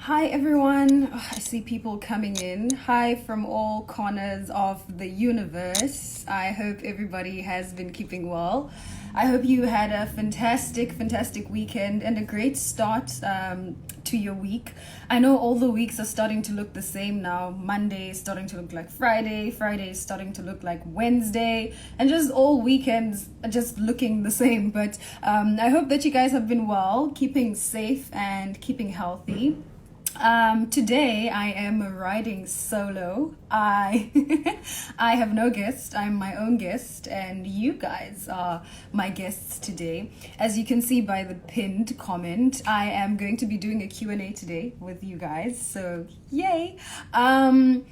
Hi everyone. I see people coming in. Hi from all corners of the universe. I hope everybody has been keeping well. I hope you had a fantastic weekend and a great start to your week. I know all the weeks are starting to look the same now. Monday is starting to look like Friday. Friday is starting to look like Wednesday. And just all weekends are just looking the same. But I hope that you guys have been well, keeping safe and keeping healthy. Today I am riding solo. I I have no guest. I'm my own guest, and you guys are my guests today. As you can see by the pinned comment, I am going to be doing a Q&A today with you guys. So yay! And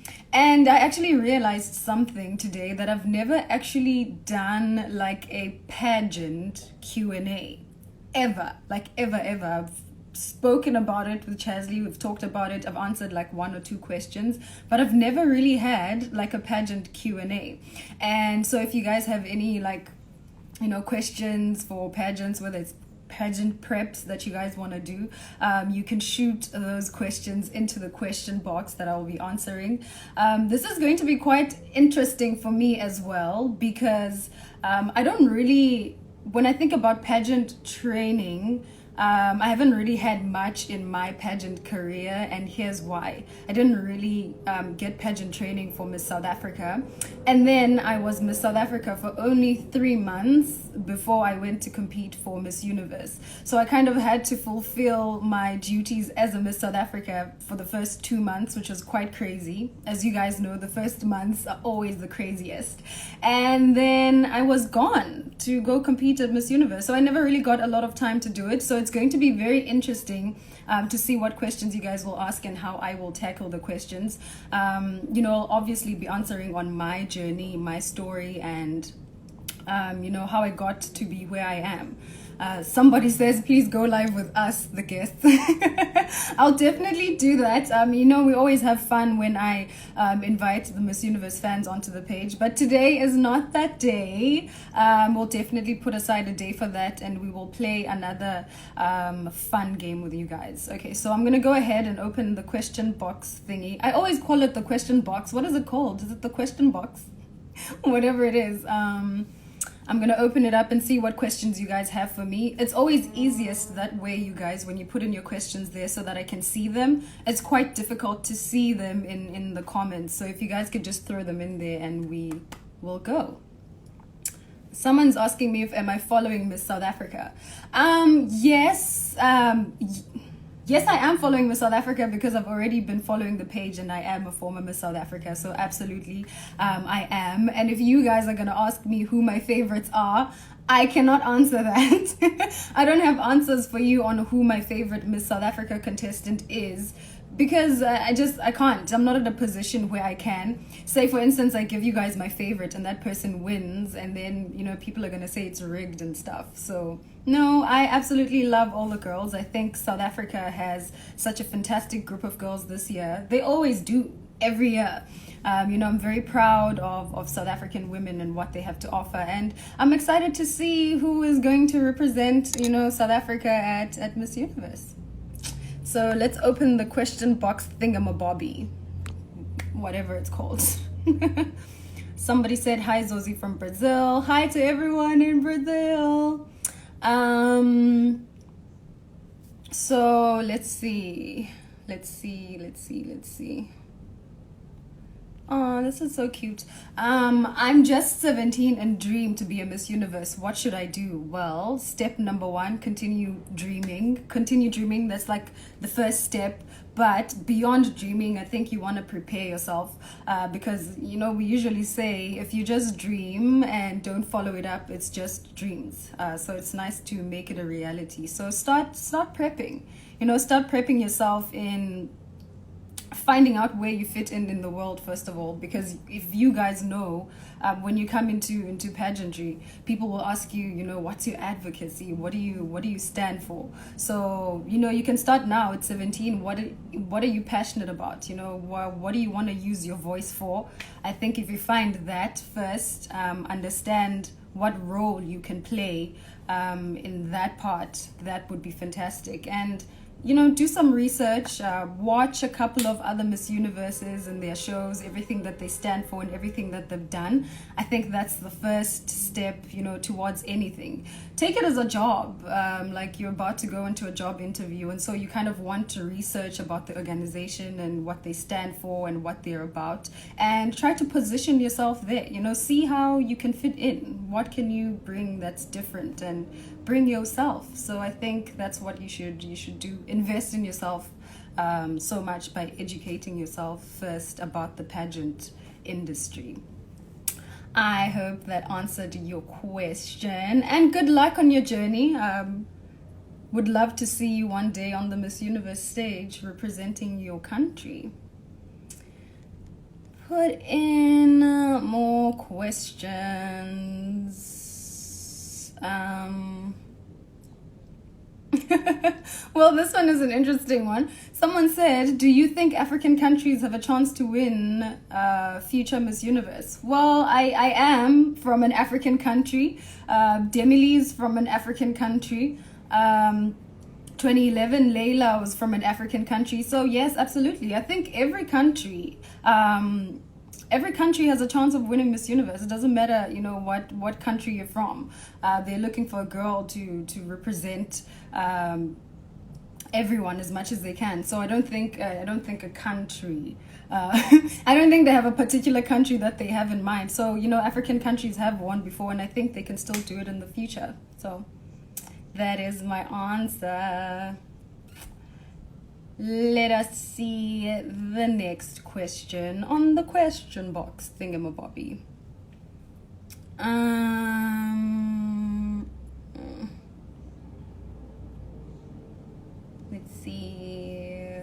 I actually realized something today, that I've never actually done like a pageant Q&A ever. I've spoken about it with Chesley, we've talked about it, I've answered like one or two questions, but I've never really had like a pageant Q&A. And so if you guys have any questions for pageants, whether it's pageant preps that you guys want to do, you can shoot those questions into the question box that I will be answering. This is going to be quite interesting for me as well, because I don't really, when I think about pageant training, I haven't really had much in my pageant career, and here's why. I didn't really get pageant training for Miss South Africa, and then I was Miss South Africa for only 3 months before I went to compete for Miss Universe. So I kind of had to fulfill my duties as a Miss South Africa for the first 2 months, which was quite crazy. As you guys know, the first months are always the craziest. And then I was gone to go compete at Miss Universe, so I never really got a lot of time to do it. So it's going to be very interesting to see what questions you guys will ask and how I will tackle the questions. I'll obviously be answering on my journey, my story, and how I got to be where I am. Somebody says, please go live with us, the guests. I'll definitely do that. We always have fun when I invite the Miss Universe fans onto the page, but today is not that day. We'll definitely put aside a day for that, and we will play another fun game with you guys. Okay, so I'm going to go ahead and open the question box thingy. I always call it the question box. What is it called? Is it the question box? Whatever it is. I'm going to open it up and see what questions you guys have for me. It's always easiest that way, you guys, when you put in your questions there so that I can see them. It's quite difficult to see them in the comments. So if you guys could just throw them in there and we will go. Someone's asking me if am I following Miss South Africa. Yes. Yes, I am following Miss South Africa because I've already been following the page, and I am a former Miss South Africa. So absolutely, I am. And if you guys are going to ask me who my favorites are, I cannot answer that. I don't have answers for you on who my favorite Miss South Africa contestant is, because I can't. I'm not in a position where I can. Say, for instance, I give you guys my favorite and that person wins, and then, people are going to say it's rigged and stuff. So, no, I absolutely love all the girls. I think South Africa has such a fantastic group of girls this year. They always do, every year. I'm very proud of South African women and what they have to offer. And I'm excited to see who is going to represent, South Africa at Miss Universe. So let's open the question box thingamabobby, whatever it's called. Somebody said, hi, Zozi from Brazil. Hi to everyone in Brazil. So let's see. Oh, this is so cute. I'm just 17 and dream to be a Miss Universe. What should I do? Well, step number 1, continue dreaming. That's like the first step. But beyond dreaming, I think you want to prepare yourself, because, we usually say if you just dream and don't follow it up, it's just dreams. So it's nice to make it a reality. So start prepping. Start prepping yourself in finding out where you fit in the world, first of all, because if you guys know, when you come into pageantry, people will ask you, what's your advocacy, what do you stand for? So you can start now at 17. What are you passionate about? What do you want to use your voice for? I think if you find that first, understand what role you can play in that part, that would be fantastic. And do some research, watch a couple of other Miss Universes and their shows, everything that they stand for and everything that they've done. I think that's the first step, towards anything. Take it as a job, like you're about to go into a job interview, and so you kind of want to research about the organization and what they stand for and what they're about, and try to position yourself there. See how you can fit in. What can you bring that's different, and bring yourself. So I think that's what you should do. Invest in yourself so much by educating yourself first about the pageant industry. I hope that answered your question, and good luck on your journey. Would love to see you one day on the Miss Universe stage representing your country. Put in more questions. Well, this one is an interesting one. Someone said, do you think African countries have a chance to win future Miss Universe? Well, I am from an African country. Demilee's from an African country. 2011, Layla was from an African country. So yes, absolutely. I think every country has a chance of winning Miss Universe. It doesn't matter, what country you're from. They're looking for a girl to represent everyone as much as they can. So I don't think a country. I don't think they have a particular country that they have in mind. So African countries have won before, and I think they can still do it in the future. So that is my answer. Let us see the next question on the question box thingamabobby. Let's see.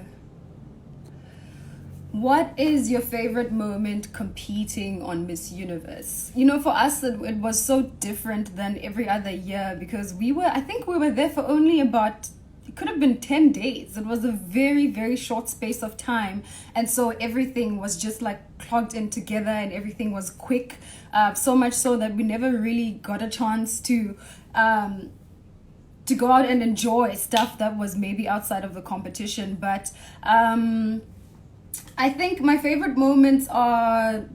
What is your favorite moment competing on Miss Universe? For us, it was so different than every other year, because I think we were there for only about, it could have been 10 days. It was a very, very short space of time. And so everything was just like clogged in together, and everything was quick. So much so that we never really got a chance to go out and enjoy stuff that was maybe outside of the competition. But I think my favorite moments are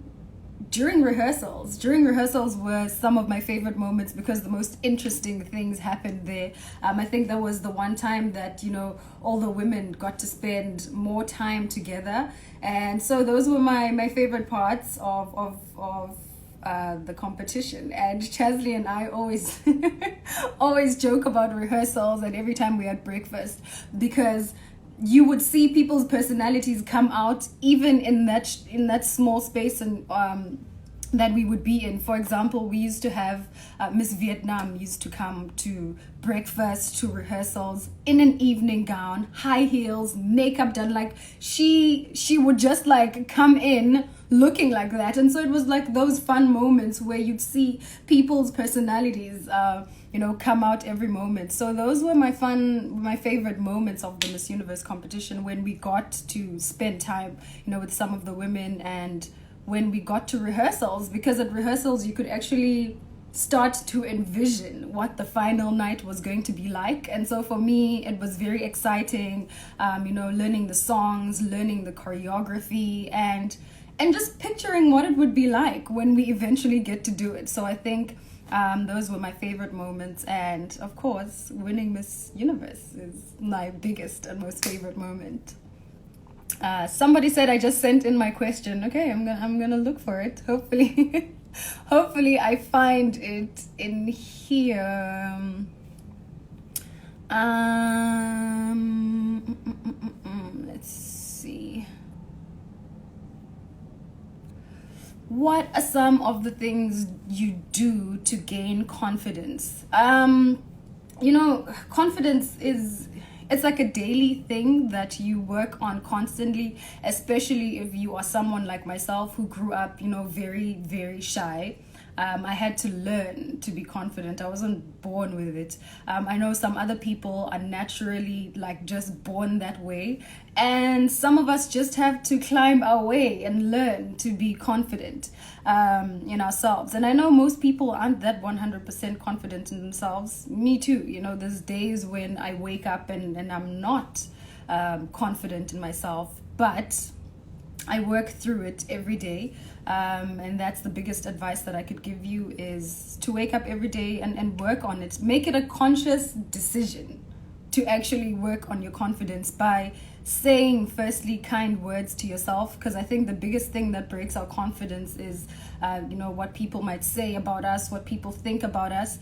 during rehearsals. During rehearsals were some of my favorite moments, because the most interesting things happened there. I think there was the one time that, all the women got to spend more time together. And so those were my favorite parts of the competition. And Chasley and I always always joke about rehearsals and every time we had breakfast, because you would see people's personalities come out even in that small space and that we would be in. For example, we used to have Miss Vietnam used to come to breakfast, to rehearsals in an evening gown, high heels, makeup done. Like she would just like come in looking like that. And so it was like those fun moments where you'd see people's personalities come out every moment. So those were my favorite moments of the Miss Universe competition, when we got to spend time with some of the women, and when we got to rehearsals, because at rehearsals you could actually start to envision what the final night was going to be like. And so for me, it was very exciting, learning the songs, learning the choreography, and just picturing what it would be like when we eventually get to do it. So I think those were my favorite moments. And of course, winning Miss Universe is my biggest and most favorite moment. Somebody said I just sent in my question. Okay, I'm gonna look for it. Hopefully, hopefully I find it in here. Let's see. What are some of the things you do to gain confidence? Confidence it's like a daily thing that you work on constantly, especially if you are someone like myself who grew up, very, very shy. I had to learn to be confident. I wasn't born with it. I know some other people are naturally like just born that way, and some of us just have to climb our way and learn to be confident in ourselves. And I know most people aren't that 100% confident in themselves. Me too. There's days when I wake up and I'm not confident in myself, but I work through it every day. And that's the biggest advice that I could give you, is to wake up every day and work on it. Make it a conscious decision to actually work on your confidence by saying, firstly, kind words to yourself, because I think the biggest thing that breaks our confidence is what people might say about us, what people think about us,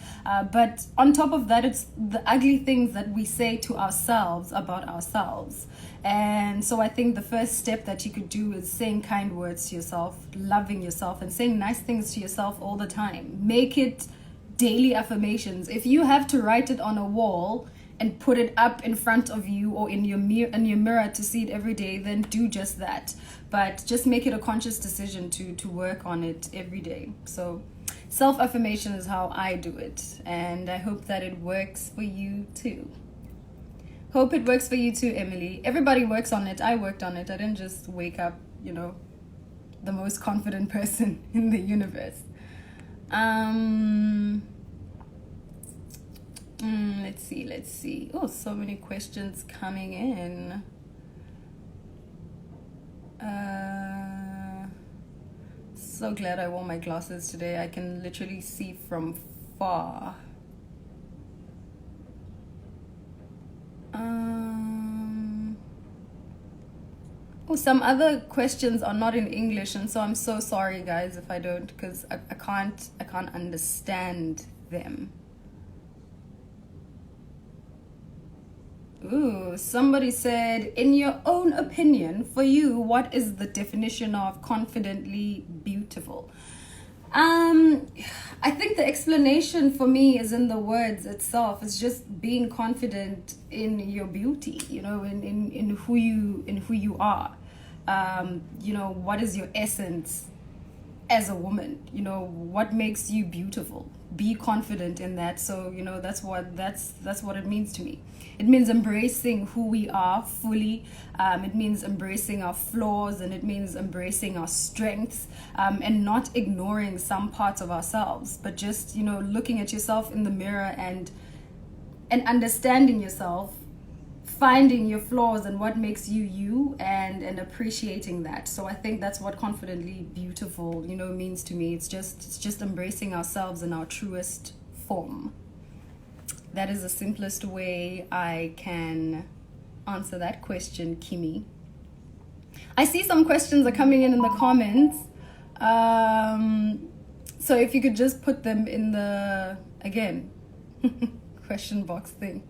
but on top of that, it's the ugly things that we say to ourselves about ourselves. And so I think the first step that you could do is saying kind words to yourself, loving yourself, and saying nice things to yourself all the time. Make it daily affirmations. If you have to write it on a wall and put it up in front of you or in your mirror to see it every day, then do just that. But just make it a conscious decision to work on it every day. So self-affirmation is how I do it, and I hope that it works for you too. Hope it works for you too, Emily. Everybody works on it. I worked on it. I didn't just wake up, the most confident person in the universe. Let's see. Oh, so many questions coming in. So glad I wore my glasses today. I can literally see from far. Some other questions are not in English, and so I'm so sorry, guys, if I don't, because I can't understand them. Ooh, somebody said, in your own opinion, for you, what is the definition of confidently beautiful? I think the explanation for me is in the words itself. It's just being confident in your beauty, in who you are. What is your essence as a woman? What makes you beautiful? Be confident in that. So that's what it means to me. It means embracing who we are fully. It means embracing our flaws, and it means embracing our strengths, and not ignoring some parts of ourselves, but just looking at yourself in the mirror and understanding yourself, finding your flaws and what makes you you, and appreciating that. So I think that's what confidently beautiful means to me. It's just embracing ourselves in our truest form. That is the simplest way I can answer that question, Kimmy. I see some questions are coming in the comments, so if you could just put them in the question box thing.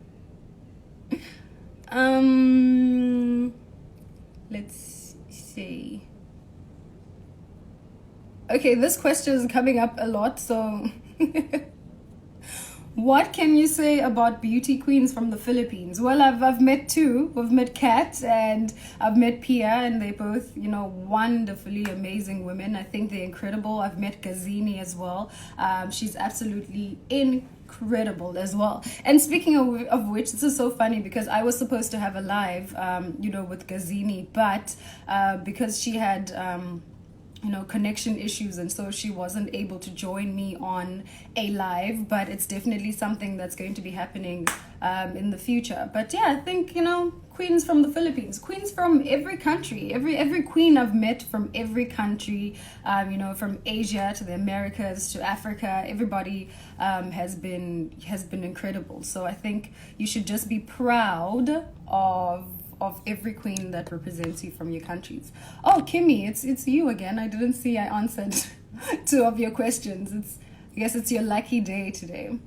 Let's see. Okay, this question is coming up a lot, so what can you say about beauty queens from the Philippines? Well, I've met two. We've met Kat and I've met Pia, and they both, wonderfully amazing women. I think they're incredible. I've met Gazini as well. She's absolutely incredible as well. And speaking of which, this is so funny because I was supposed to have a live, with Gazini, but because she had connection issues, and so she wasn't able to join me on a live, but it's definitely something that's going to be happening in the future. But yeah, I think queens from the Philippines, queens from every country, every queen I've met from every country, from Asia to the Americas to Africa, everybody has been incredible. So I think you should just be proud of every queen that represents you from your countries. Oh, Kimmy, it's you again. I didn't see I answered two of your questions. I guess it's your lucky day today.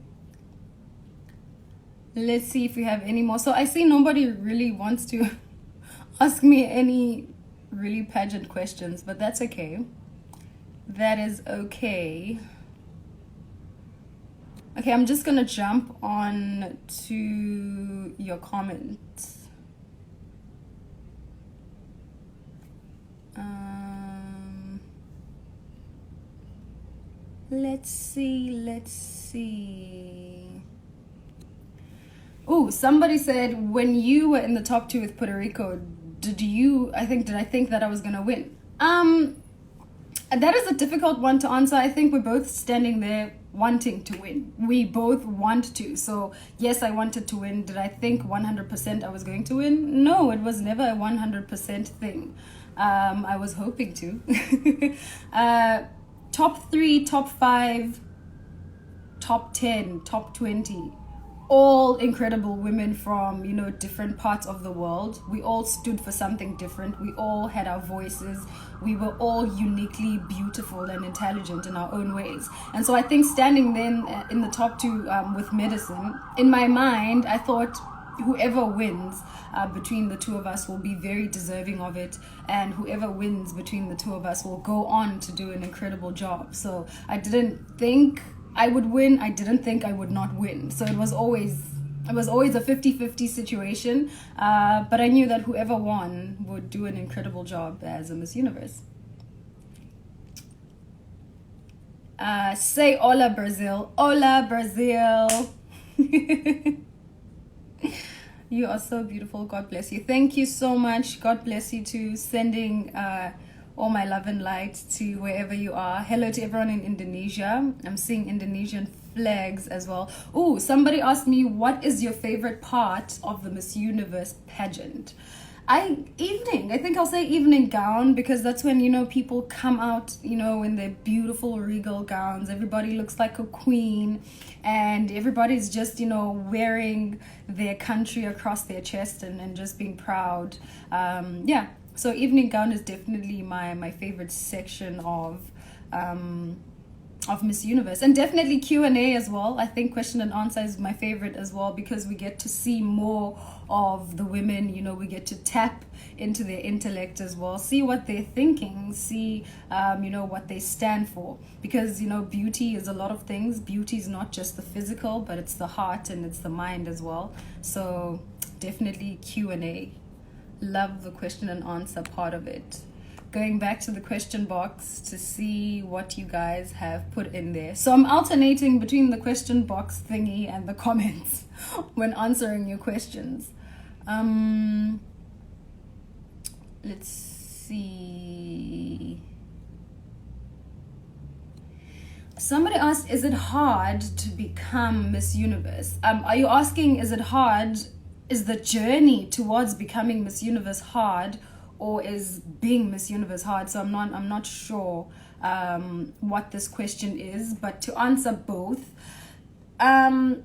Let's see if we have any more. So I see nobody really wants to ask me any really pageant questions, but that's okay. That is okay. Okay, I'm just gonna jump on to your comments. Let's see. Oh, somebody said when you were in the top 2 with Puerto Rico, did I think that I was gonna win? That is a difficult one to answer. I think we're both standing there wanting to win. We both want to. So yes, I wanted to win. Did I think 100% I was going to win? No, it was never a 100% thing. I was hoping to. Top 3, top 5, top 10, top 20. All incredible women from, different parts of the world. We all stood for something different. We all had our voices. We were all uniquely beautiful and intelligent in our own ways. And so I think standing then in the top 2 with medicine, in my mind, I thought whoever wins between the 2 of us will be very deserving of it, and whoever wins between the 2 of us will go on to do an incredible job. So I didn't think I would win. I didn't think I would not win. So it was always a 50-50 situation. But I knew that whoever won would do an incredible job as a Miss Universe. Say hola, Brazil. Hola, Brazil. You are so beautiful. God bless you. Thank you so much. God bless you too. Sending all my love and light to wherever you are. Hello to everyone in Indonesia. I'm seeing Indonesian flags as well. Oh, somebody asked me, what is your favorite part of the Miss Universe pageant? Evening. I think I'll say evening gown, because that's when, people come out, in their beautiful regal gowns. Everybody looks like a queen, and everybody's just, wearing their country across their chest and just being proud. Yeah. So evening gown is definitely my favorite section of Miss Universe, and definitely Q&A as well. I think question and answer is my favorite as well, because we get to see more of the women. We get to tap into their intellect as well, see what they're thinking, see what they stand for, because beauty is a lot of things. Beauty is not just the physical, but it's the heart and it's the mind as well. So definitely Q&A. Love the question and answer part of it. Going back to the question box to see what you guys have put in there. So I'm alternating between the question box thingy and the comments when answering your questions. Let's see. Somebody asked, is it hard to become Miss Universe? Are you asking, is it hard? Is the journey towards becoming Miss Universe hard, or is being Miss Universe hard? So I'm not sure what this question is, but to answer both, it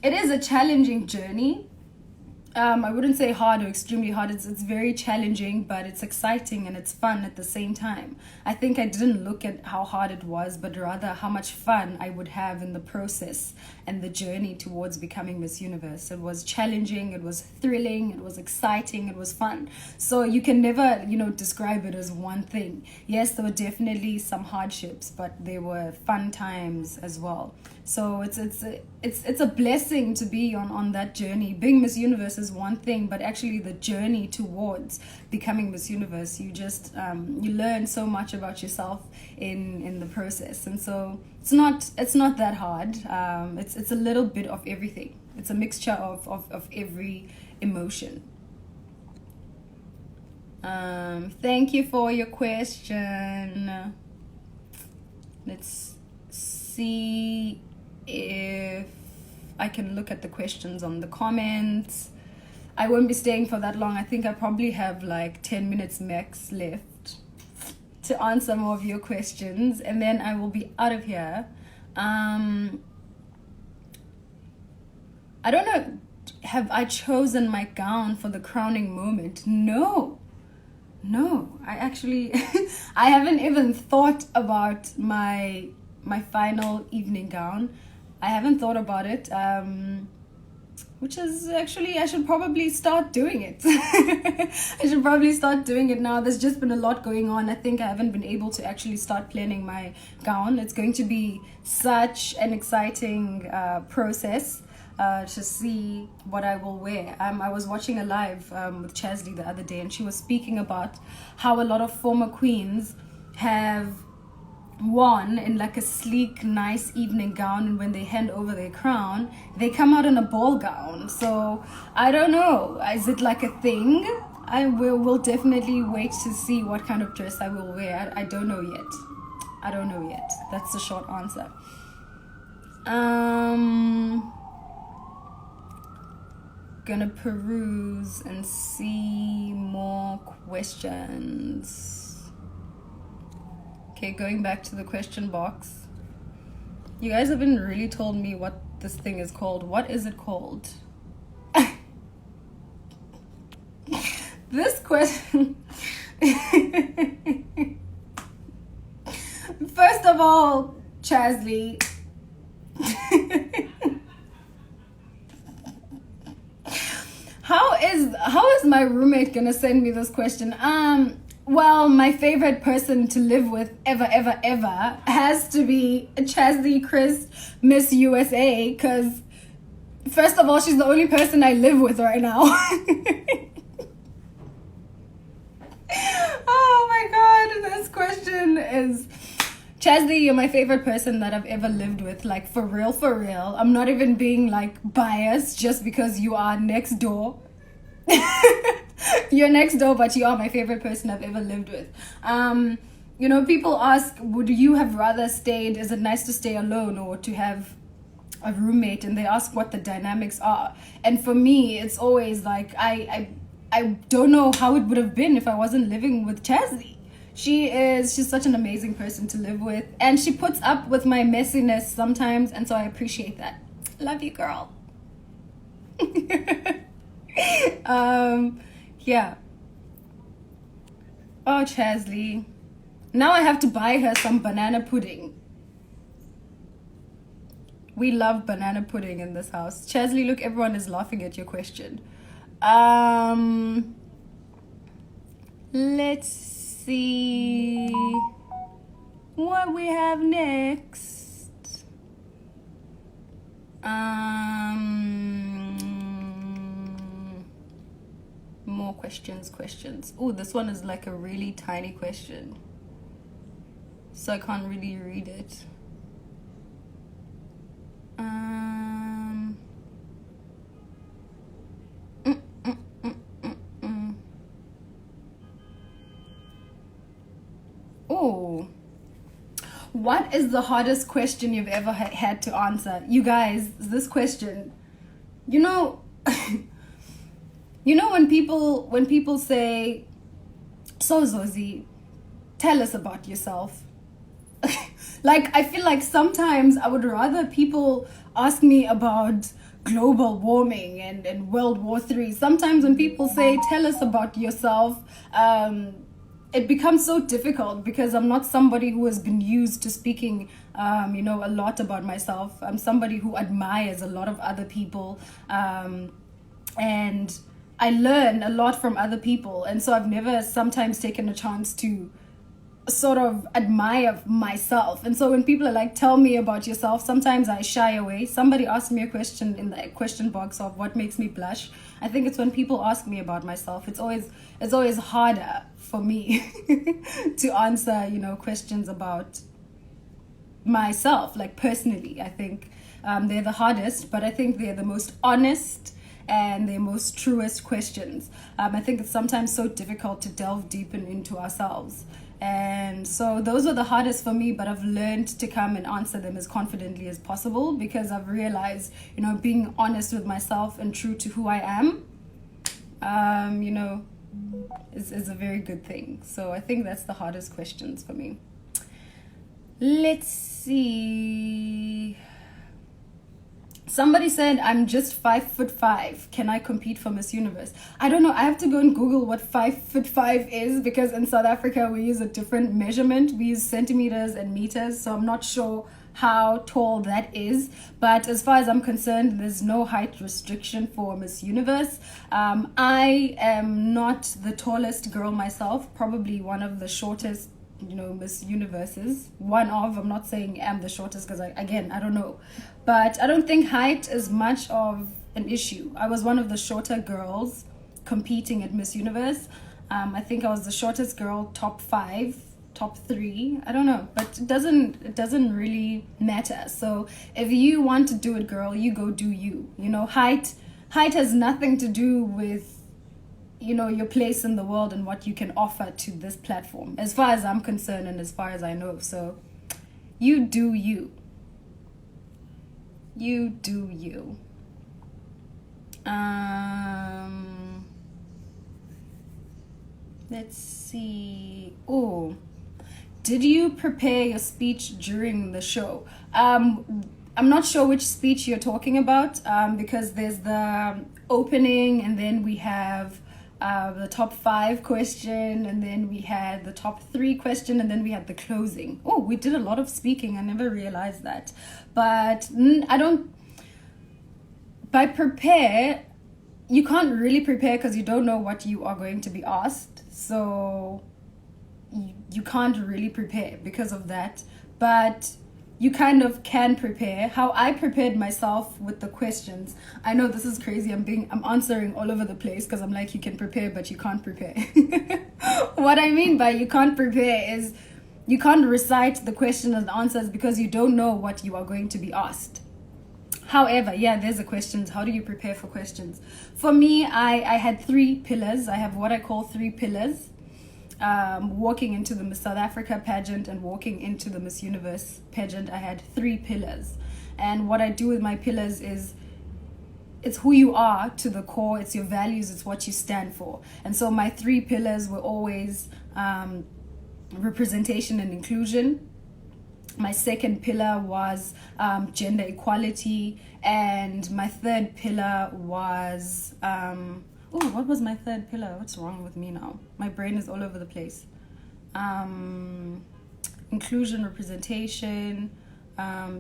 is a challenging journey. I wouldn't say hard or extremely hard. It's very challenging, but it's exciting and it's fun at the same time. I think I didn't look at how hard it was, but rather how much fun I would have in the process and the journey towards becoming Miss Universe. It was challenging, it was thrilling, it was exciting, it was fun. So you can never, describe it as one thing. Yes, there were definitely some hardships, but there were fun times as well. So it's a blessing to be on that journey. Being Miss Universe is one thing, but actually the journey towards becoming Miss Universe, you just you learn so much about yourself in the process. And so it's not that hard. It's a little bit of everything. It's a mixture of every emotion. Thank you for your question. Let's see if I can look at the questions on the comments. I won't be staying for that long. I think I probably have like 10 minutes max left to answer more of your questions, and then I will be out of here. I don't know, have I chosen my gown for the crowning moment? No, I actually I haven't even thought about my final evening gown. I haven't thought about it, which is actually, I should probably start doing it. I should probably start doing it now. There's just been a lot going on. I think I haven't been able to actually start planning my gown. It's going to be such an exciting process to see what I will wear. I was watching a live with Chazli the other day, and she was speaking about how a lot of former queens have one in like a sleek, nice evening gown, and when they hand over their crown, they come out in a ball gown. So I don't know, is it like a thing? I will definitely wait to see what kind of dress I will wear. I don't know yet. I don't know yet. That's the short answer. Gonna peruse and see more questions. Okay, going back to the question box. You guys haven't really told me what this thing is called. What is it called? This question. First of all, Chasley. How is my roommate gonna send me this question? Well, my favorite person to live with ever has to be Chasley Chris, Miss USA, because first of all, she's the only person I live with right now. Oh my god, this question is... Chasley, you're my favorite person that I've ever lived with, like for real. I'm not even being like biased just because you are next door. You're next door, but you are my favorite person I've ever lived with. You know, people ask, would you have rather stayed, is it nice to stay alone or to have a roommate? And they ask what the dynamics are. And for me, it's always like, I don't know how it would have been if I wasn't living with Chasley. She's such an amazing person to live with, and she puts up with my messiness sometimes, and so I appreciate that. Love you, girl. Yeah. Oh, Chasley. Now I have to buy her some banana pudding. We love banana pudding in this house. Chasley, look, everyone is laughing at your question. Let's see what we have next. More questions. Oh, this one is like a really tiny question, so I can't really read it. Oh, what is the hardest question you've ever had to answer? You guys, this question, you know, you know when people say, so Zozi, tell us about yourself. Like, I feel like sometimes I would rather people ask me about global warming and World War III. Sometimes when people say, tell us about yourself, it becomes so difficult because I'm not somebody who has been used to speaking, you know, a lot about myself. I'm somebody who admires a lot of other people, and I learn a lot from other people. And so I've never sometimes taken a chance to sort of admire myself. And so when people are like, tell me about yourself, sometimes I shy away. Somebody asked me a question in the question box of what makes me blush. I think it's when people ask me about myself. It's always harder for me to answer, you know, questions about myself, like personally. I think they're the hardest, but I think they're the most honest and the most truest questions. I think it's sometimes so difficult to delve deep into ourselves. And so those are the hardest for me, but I've learned to come and answer them as confidently as possible because I've realized, you know, being honest with myself and true to who I am, you know, is a very good thing. So I think that's the hardest questions for me. Let's see. Somebody said, I'm just 5'5". Can I compete for Miss Universe? I don't know. I have to go and Google what 5'5" is because in South Africa, we use a different measurement. We use centimeters and meters. So I'm not sure how tall that is. But as far as I'm concerned, there's no height restriction for Miss Universe. I am not the tallest girl myself, probably one of the shortest, you know, Miss Universes. One of, I'm not saying I'm the shortest because I don't know. But I don't think height is much of an issue. I was one of the shorter girls competing at Miss Universe. I think I was the shortest girl, top top 3. I don't know, but it doesn't really matter. So if you want to do it, girl, you go do you. You know, height has nothing to do with, you know, your place in the world and what you can offer to this platform, as far as I'm concerned and as far as I know. So you do you. You do you. Let's see. Oh, did you prepare your speech during the show? I'm not sure which speech you're talking about, because there's the opening, and then we have the top 5 question, and then we had the top 3 question, and then we had the closing. Oh, we did a lot of speaking. I never realized that. But I don't... By prepare, you can't really prepare because you don't know what you are going to be asked. So you can't really prepare because of that. But you kind of can prepare. How I prepared myself with the questions. I know this is crazy. I'm answering all over the place because I'm like, you can prepare, but you can't prepare. What I mean by you can't prepare is you can't recite the questions and answers because you don't know what you are going to be asked. However, yeah, there's a questions. How do you prepare for questions? For me, I had 3 pillars. I have what I call 3 pillars. Walking into the Miss South Africa pageant and walking into the Miss Universe pageant, I had 3 pillars. And what I do with my pillars is, it's who you are to the core, it's your values, it's what you stand for. And so my 3 pillars were always representation and inclusion. My second pillar was gender equality, and my third pillar was what was my third pillar? What's wrong with me now? My brain is all over the place. Inclusion, representation,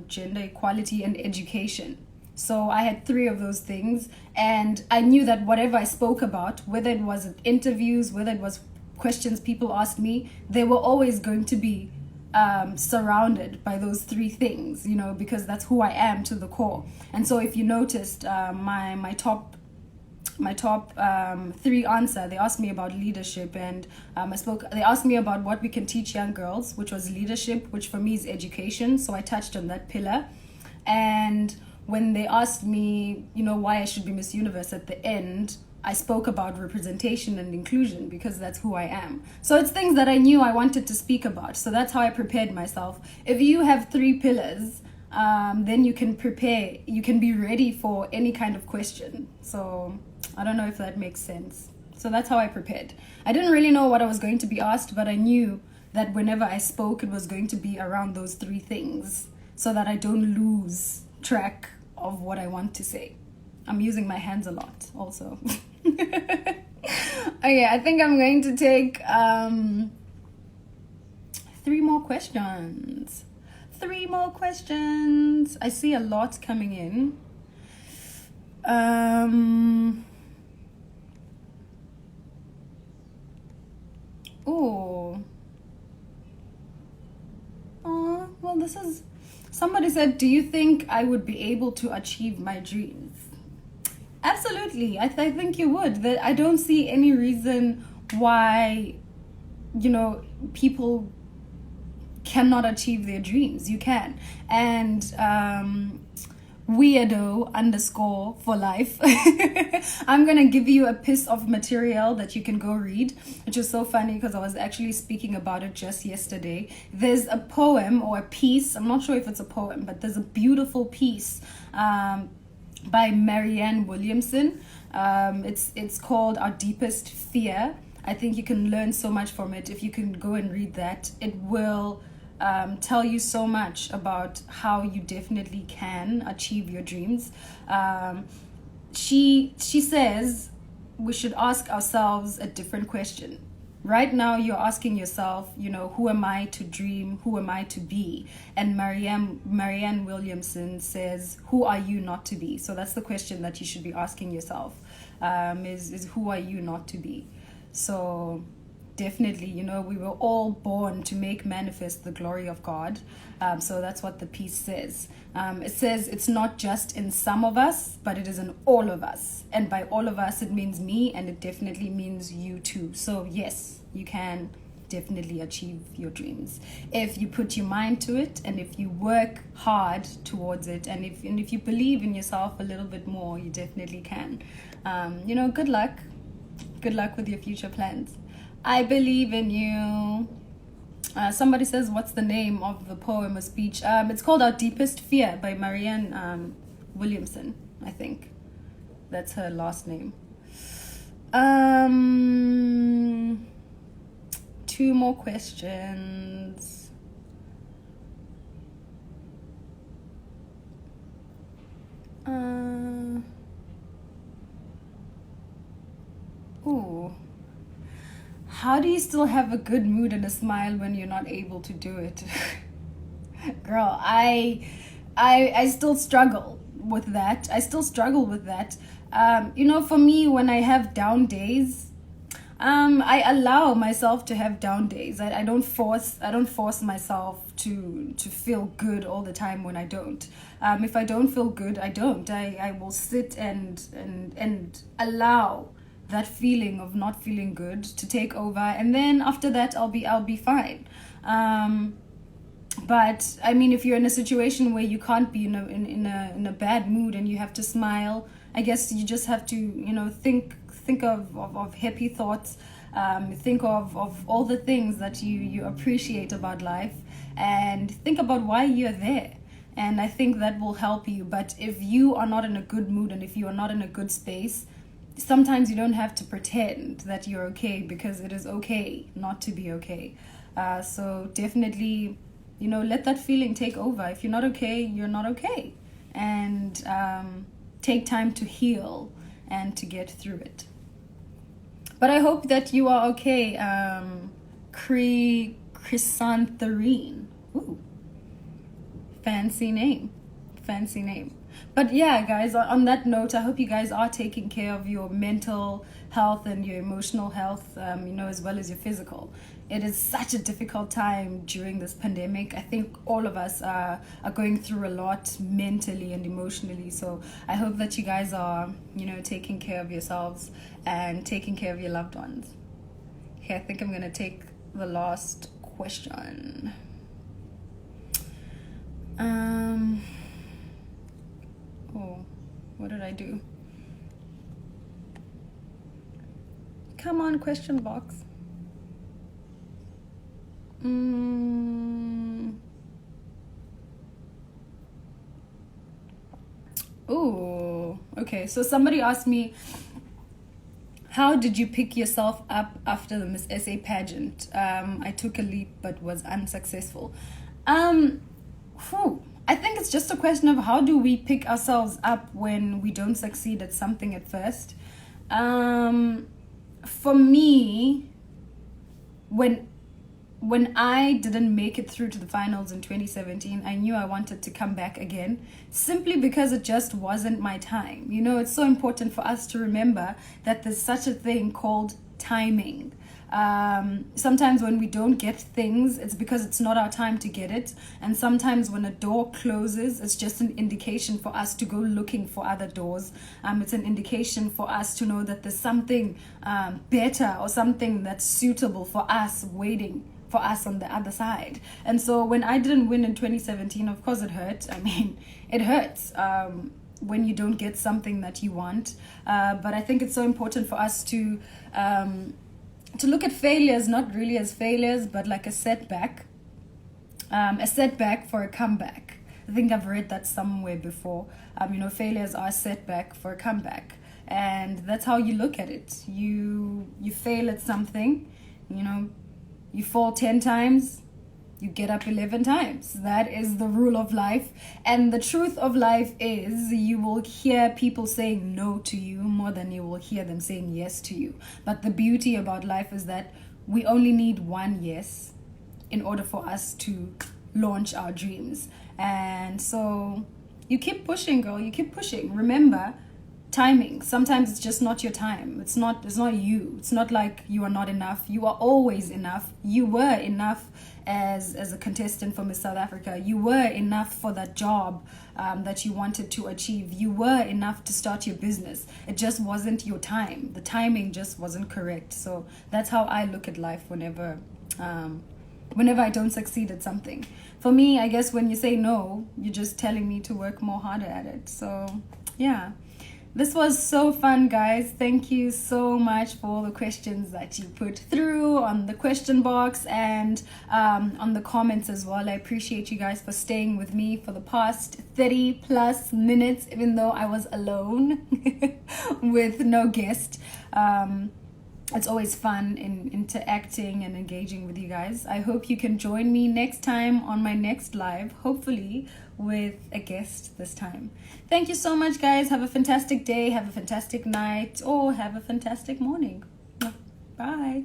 gender equality, and education. So I had 3 of those things, and I knew that whatever I spoke about, whether it was in interviews, whether it was questions people asked me, they were always going to be surrounded by those 3 things, you know, because that's who I am to the core. And so if you noticed, my top 3 answer, they asked me about leadership, and they asked me about what we can teach young girls, which was leadership, which for me is education. So I touched on that pillar. And when they asked me, you know, why I should be Miss Universe at the end, I spoke about representation and inclusion because that's who I am. So it's things that I knew I wanted to speak about. So that's how I prepared myself. If you have 3 pillars, then you can prepare, you can be ready for any kind of question. So I don't know if that makes sense. So that's how I prepared. I didn't really know what I was going to be asked, but I knew that whenever I spoke, it was going to be around those 3 things so that I don't lose track of what I want to say. I'm using my hands a lot also. Okay, I think I'm going to take 3 more questions. 3 more questions. I see a lot coming in. Well, this is... Somebody said, do you think I would be able to achieve my dreams? Absolutely. I think you would. That I don't see any reason why, you know, people cannot achieve their dreams. You can. And weirdo_ for life. I'm gonna give you a piece of material that you can go read, which is so funny because I was actually speaking about it just yesterday. There's a poem or a piece, I'm not sure if it's a poem, but there's a beautiful piece by Marianne Williamson. It's called Our Deepest Fear. I think you can learn so much from it if you can go and read that. It will tell you so much about how you definitely can achieve your dreams. She says we should ask ourselves a different question. Right now you're asking yourself, you know, who am I to dream? Who am I to be? And Marianne Williamson says, who are you not to be? So that's the question that you should be asking yourself, is who are you not to be? So definitely, you know, we were all born to make manifest the glory of God. So that's what the piece says. It says it's not just in some of us, but it is in all of us. And by all of us, it means me, and it definitely means you too. So yes, you can definitely achieve your dreams. If you put your mind to it, and if you work hard towards it, and if you believe in yourself a little bit more, you definitely can. Good luck. Good luck with your future plans. I believe in you. Somebody says, what's the name of the poem or speech? It's called Our Deepest Fear by Marianne Williamson, I think. That's her last name. 2 more questions. How do you still have a good mood and a smile when you're not able to do it? Girl, I still struggle with that. For me, when I have down days, I allow myself to have down days. I don't force myself to feel good all the time when I don't. If I don't feel good, I don't. I will sit and allow that feeling of not feeling good to take over, and then after that I'll be fine. But I mean, if you're in a situation where you can't be in a bad mood and you have to smile, I guess you just have to think of happy thoughts, think of all the things that you appreciate about life, and think about why you're there. And I think that will help you. But if you are not in a good mood and if you are not in a good space, sometimes you don't have to pretend that you're okay, because it is okay not to be okay. So definitely, let that feeling take over. If you're not okay, you're not okay. And take time to heal and to get through it. But I hope that you are okay. Chrysantherine. Ooh. Fancy name. But yeah, guys, on that note, I hope you guys are taking care of your mental health and your emotional health, as well as your physical. It is such a difficult time during this pandemic. I think all of us are going through a lot mentally and emotionally. So I hope that you guys are, taking care of yourselves and taking care of your loved ones. Okay, I think I'm going to take the last question. What did I do? Come on, question box. Okay, so somebody asked me, how did you pick yourself up after the Miss SA pageant? I took a leap but was unsuccessful. I think it's just a question of how do we pick ourselves up when we don't succeed at something at first. For me, when I didn't make it through to the finals in 2017, I knew I wanted to come back again, simply because it just wasn't my time. It's so important for us to remember that there's such a thing called timing. Sometimes when we don't get things, it's because it's not our time to get it. And sometimes when a door closes, it's just an indication for us to go looking for other doors. It's an indication for us to know that there's something better or something that's suitable for us waiting for us on the other side. And so when I didn't win in 2017, of course it hurt. I mean, it hurts when you don't get something that you want. But I think it's so important for us to look at failures not really as failures, but like a setback for a comeback. I think I've read that somewhere before. Failures are a setback for a comeback, and that's how you look at it. You fail at something, you fall 10 times, you get up 11 times. That is the rule of life. And the truth of life is you will hear people saying no to you more than you will hear them saying yes to you. But the beauty about life is that we only need one yes in order for us to launch our dreams. And so you keep pushing, girl. You keep pushing. Remember, timing. Sometimes it's just not your time. It's not you. It's not like you are not enough. You are always enough. You were enough as a contestant for Miss South Africa. You were enough for that job that you wanted to achieve. You were enough to start your business. It just wasn't your time. The timing just wasn't correct. So that's how I look at life whenever whenever I don't succeed at something. For me, I guess when you say no, you're just telling me to work more harder at it. So yeah, this was so fun, guys. Thank you so much for all the questions that you put through on the question box and on the comments as well. I appreciate you guys for staying with me for the past 30 plus minutes, even though I was alone with no guest. It's always fun in interacting and engaging with you guys. I hope you can join me next time on my next live, hopefully with a guest this time. Thank you so much, guys. Have a fantastic day, have a fantastic night, or have a fantastic morning. Bye.